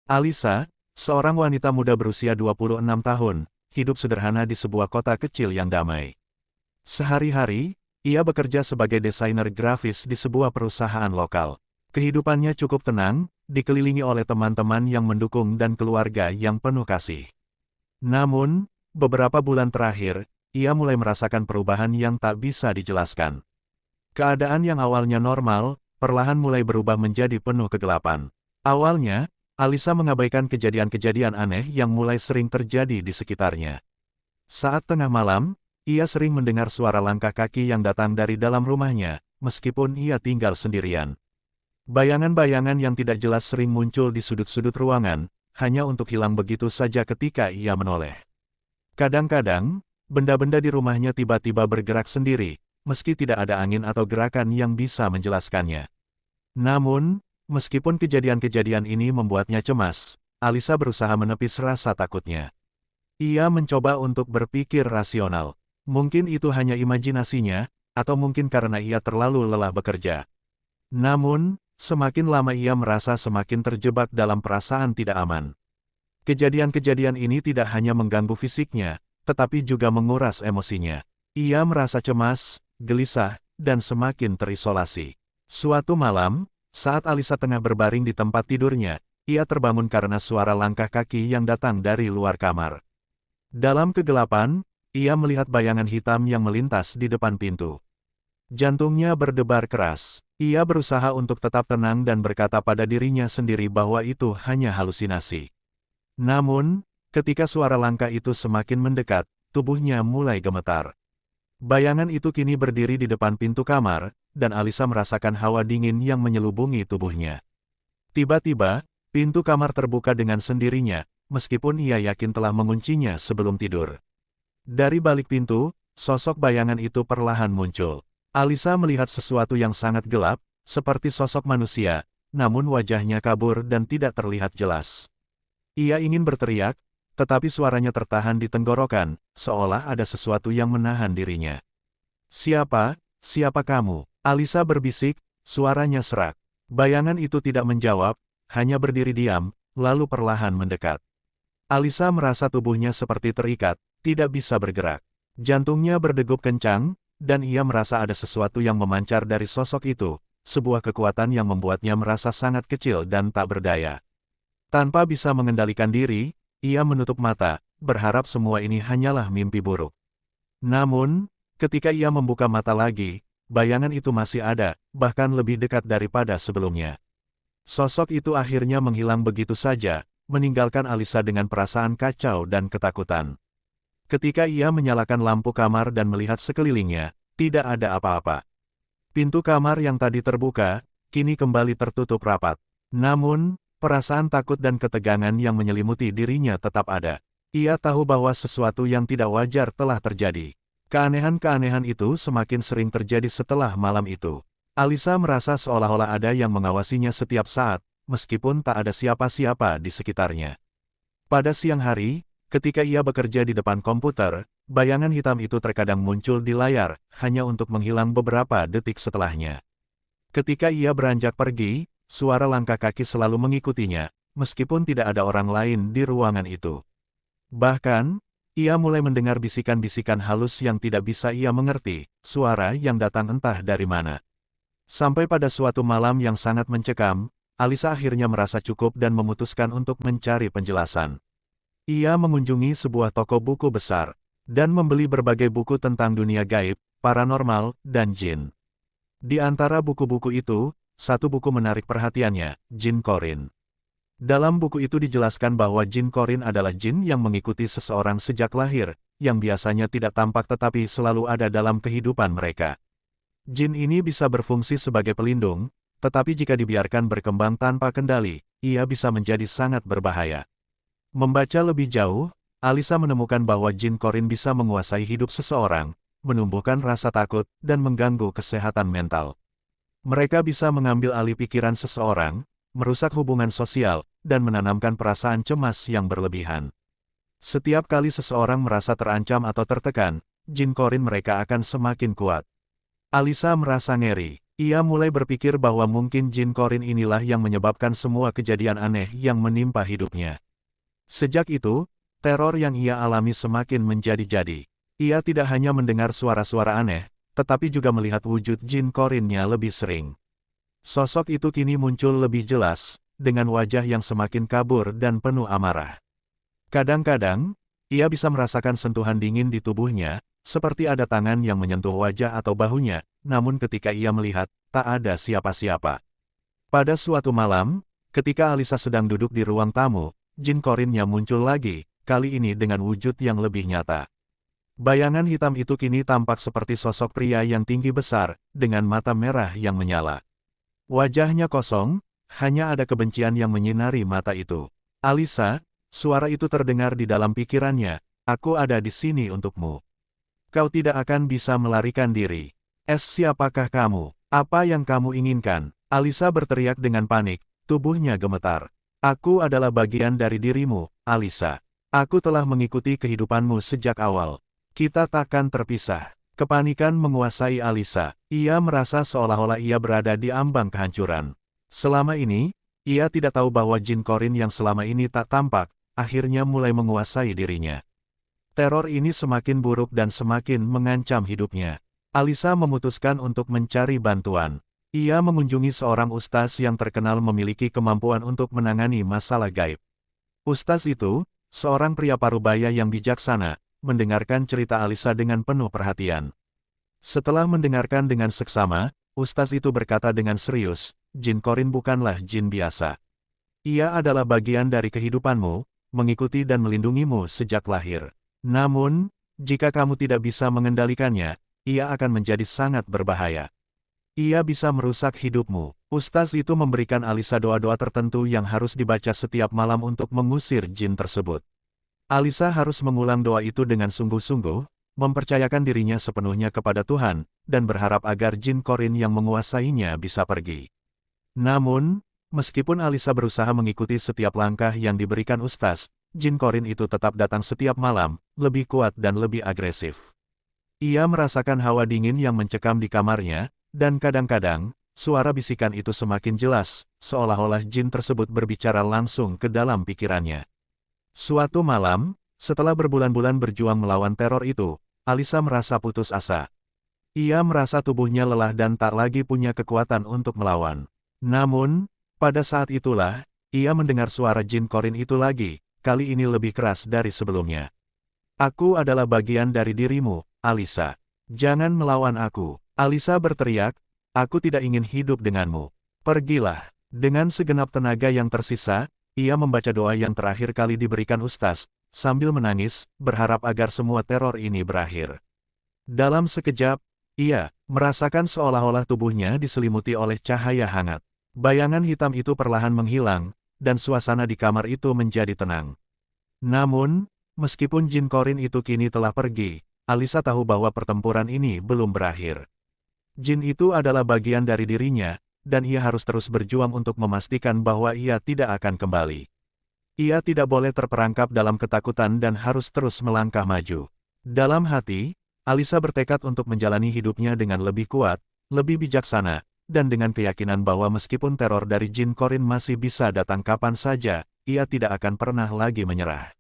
Alisa, seorang wanita muda berusia 26 tahun, hidup sederhana di sebuah kota kecil yang damai. Sehari-hari, ia bekerja sebagai desainer grafis di sebuah perusahaan lokal. Kehidupannya cukup tenang, dikelilingi oleh teman-teman yang mendukung dan keluarga yang penuh kasih. Namun, beberapa bulan terakhir, ia mulai merasakan perubahan yang tak bisa dijelaskan. Keadaan yang awalnya normal, perlahan mulai berubah menjadi penuh kegelapan. Awalnya, Alisa mengabaikan kejadian-kejadian aneh yang mulai sering terjadi di sekitarnya. Saat tengah malam, ia sering mendengar suara langkah kaki yang datang dari dalam rumahnya, meskipun ia tinggal sendirian. Bayangan-bayangan yang tidak jelas sering muncul di sudut-sudut ruangan, hanya untuk hilang begitu saja ketika ia menoleh. Kadang-kadang, benda-benda di rumahnya tiba-tiba bergerak sendiri, meski tidak ada angin atau gerakan yang bisa menjelaskannya. Namun, meskipun kejadian-kejadian ini membuatnya cemas, Alisa berusaha menepis rasa takutnya. Ia mencoba untuk berpikir rasional. Mungkin itu hanya imajinasinya, atau mungkin karena ia terlalu lelah bekerja. Namun, semakin lama ia merasa semakin terjebak dalam perasaan tidak aman. Kejadian-kejadian ini tidak hanya mengganggu fisiknya, tetapi juga menguras emosinya. Ia merasa cemas, gelisah, dan semakin terisolasi. Suatu malam, saat Alisa tengah berbaring di tempat tidurnya, ia terbangun karena suara langkah kaki yang datang dari luar kamar. Dalam kegelapan, ia melihat bayangan hitam yang melintas di depan pintu. Jantungnya berdebar keras. Ia berusaha untuk tetap tenang dan berkata pada dirinya sendiri bahwa itu hanya halusinasi. Namun, ketika suara langkah itu semakin mendekat, tubuhnya mulai gemetar. Bayangan itu kini berdiri di depan pintu kamar, dan Alisa merasakan hawa dingin yang menyelubungi tubuhnya. Tiba-tiba, pintu kamar terbuka dengan sendirinya, meskipun ia yakin telah menguncinya sebelum tidur. Dari balik pintu, sosok bayangan itu perlahan muncul. Alisa melihat sesuatu yang sangat gelap, seperti sosok manusia, namun wajahnya kabur dan tidak terlihat jelas. Ia ingin berteriak, tetapi suaranya tertahan di tenggorokan, seolah ada sesuatu yang menahan dirinya. "Siapa? Siapa kamu?" Alisa berbisik, suaranya serak. Bayangan itu tidak menjawab, hanya berdiri diam, lalu perlahan mendekat. Alisa merasa tubuhnya seperti terikat, tidak bisa bergerak. Jantungnya berdegup kencang, dan ia merasa ada sesuatu yang memancar dari sosok itu, sebuah kekuatan yang membuatnya merasa sangat kecil dan tak berdaya. Tanpa bisa mengendalikan diri, ia menutup mata, berharap semua ini hanyalah mimpi buruk. Namun, ketika ia membuka mata lagi, bayangan itu masih ada, bahkan lebih dekat daripada sebelumnya. Sosok itu akhirnya menghilang begitu saja, meninggalkan Alisa dengan perasaan kacau dan ketakutan. Ketika ia menyalakan lampu kamar dan melihat sekelilingnya, tidak ada apa-apa. Pintu kamar yang tadi terbuka, kini kembali tertutup rapat. Namun, perasaan takut dan ketegangan yang menyelimuti dirinya tetap ada. Ia tahu bahwa sesuatu yang tidak wajar telah terjadi. Keanehan-keanehan itu semakin sering terjadi setelah malam itu. Alisa merasa seolah-olah ada yang mengawasinya setiap saat, meskipun tak ada siapa-siapa di sekitarnya. Pada siang hari, ketika ia bekerja di depan komputer, bayangan hitam itu terkadang muncul di layar, hanya untuk menghilang beberapa detik setelahnya. Ketika ia beranjak pergi, suara langkah kaki selalu mengikutinya, meskipun tidak ada orang lain di ruangan itu. Bahkan, ia mulai mendengar bisikan-bisikan halus yang tidak bisa ia mengerti, suara yang datang entah dari mana. Sampai pada suatu malam yang sangat mencekam, Alisa akhirnya merasa cukup dan memutuskan untuk mencari penjelasan. Ia mengunjungi sebuah toko buku besar, dan membeli berbagai buku tentang dunia gaib, paranormal, dan jin. Di antara buku-buku itu, satu buku menarik perhatiannya, Jin Qorin. Dalam buku itu dijelaskan bahwa Jin Qorin adalah jin yang mengikuti seseorang sejak lahir, yang biasanya tidak tampak tetapi selalu ada dalam kehidupan mereka. Jin ini bisa berfungsi sebagai pelindung, tetapi jika dibiarkan berkembang tanpa kendali, ia bisa menjadi sangat berbahaya. Membaca lebih jauh, Alisa menemukan bahwa Jin Qorin bisa menguasai hidup seseorang, menumbuhkan rasa takut, dan mengganggu kesehatan mental. Mereka bisa mengambil alih pikiran seseorang, merusak hubungan sosial, dan menanamkan perasaan cemas yang berlebihan. Setiap kali seseorang merasa terancam atau tertekan, Jin Qorin mereka akan semakin kuat. Alisa merasa ngeri. Ia mulai berpikir bahwa mungkin Jin Korin inilah yang menyebabkan semua kejadian aneh yang menimpa hidupnya. Sejak itu, teror yang ia alami semakin menjadi-jadi. Ia tidak hanya mendengar suara-suara aneh, tetapi juga melihat wujud Jin Korinnya lebih sering. Sosok itu kini muncul lebih jelas, dengan wajah yang semakin kabur dan penuh amarah. Kadang-kadang, ia bisa merasakan sentuhan dingin di tubuhnya, seperti ada tangan yang menyentuh wajah atau bahunya, namun ketika ia melihat, tak ada siapa-siapa. Pada suatu malam, ketika Alisa sedang duduk di ruang tamu, Jin Korinnya muncul lagi, kali ini dengan wujud yang lebih nyata. Bayangan hitam itu kini tampak seperti sosok pria yang tinggi besar, dengan mata merah yang menyala. Wajahnya kosong, hanya ada kebencian yang menyinari mata itu. Alisa, suara itu terdengar di dalam pikirannya, aku ada di sini untukmu. Kau tidak akan bisa melarikan diri. Siapakah kamu? Apa yang kamu inginkan? Alisa berteriak dengan panik, tubuhnya gemetar. Aku adalah bagian dari dirimu, Alisa. Aku telah mengikuti kehidupanmu sejak awal. Kita takkan terpisah. Kepanikan menguasai Alisa. Ia merasa seolah-olah ia berada di ambang kehancuran. Selama ini, ia tidak tahu bahwa Jin Korin yang selama ini tak tampak, akhirnya mulai menguasai dirinya. Teror ini semakin buruk dan semakin mengancam hidupnya. Alisa memutuskan untuk mencari bantuan. Ia mengunjungi seorang ustaz yang terkenal memiliki kemampuan untuk menangani masalah gaib. Ustaz itu, seorang pria parubaya yang bijaksana, mendengarkan cerita Alisa dengan penuh perhatian. Setelah mendengarkan dengan seksama, ustaz itu berkata dengan serius, Jin Korin bukanlah jin biasa. Ia adalah bagian dari kehidupanmu, mengikuti dan melindungimu sejak lahir. Namun, jika kamu tidak bisa mengendalikannya, ia akan menjadi sangat berbahaya. Ia bisa merusak hidupmu. Ustaz itu memberikan Alisa doa-doa tertentu yang harus dibaca setiap malam untuk mengusir jin tersebut. Alisa harus mengulang doa itu dengan sungguh-sungguh, mempercayakan dirinya sepenuhnya kepada Tuhan, dan berharap agar Jin Korin yang menguasainya bisa pergi. Namun, meskipun Alisa berusaha mengikuti setiap langkah yang diberikan ustaz, Jin Korin itu tetap datang setiap malam, lebih kuat dan lebih agresif. Ia merasakan hawa dingin yang mencekam di kamarnya, dan kadang-kadang, suara bisikan itu semakin jelas, seolah-olah jin tersebut berbicara langsung ke dalam pikirannya. Suatu malam, setelah berbulan-bulan berjuang melawan teror itu, Alisa merasa putus asa. Ia merasa tubuhnya lelah dan tak lagi punya kekuatan untuk melawan. Namun, pada saat itulah, ia mendengar suara Jin Korin itu lagi, kali ini lebih keras dari sebelumnya. Aku adalah bagian dari dirimu, Alisa. Jangan melawan aku. Alisa berteriak, aku tidak ingin hidup denganmu. Pergilah. Dengan segenap tenaga yang tersisa, ia membaca doa yang terakhir kali diberikan ustaz, sambil menangis, berharap agar semua teror ini berakhir. Dalam sekejap, ia merasakan seolah-olah tubuhnya diselimuti oleh cahaya hangat. Bayangan hitam itu perlahan menghilang, dan suasana di kamar itu menjadi tenang. Namun, meskipun Jin Korin itu kini telah pergi, Alisa tahu bahwa pertempuran ini belum berakhir. Jin itu adalah bagian dari dirinya, dan ia harus terus berjuang untuk memastikan bahwa ia tidak akan kembali. Ia tidak boleh terperangkap dalam ketakutan dan harus terus melangkah maju. Dalam hati, Alisa bertekad untuk menjalani hidupnya dengan lebih kuat, lebih bijaksana, dan dengan keyakinan bahwa meskipun teror dari Jin Korin masih bisa datang kapan saja, ia tidak akan pernah lagi menyerah.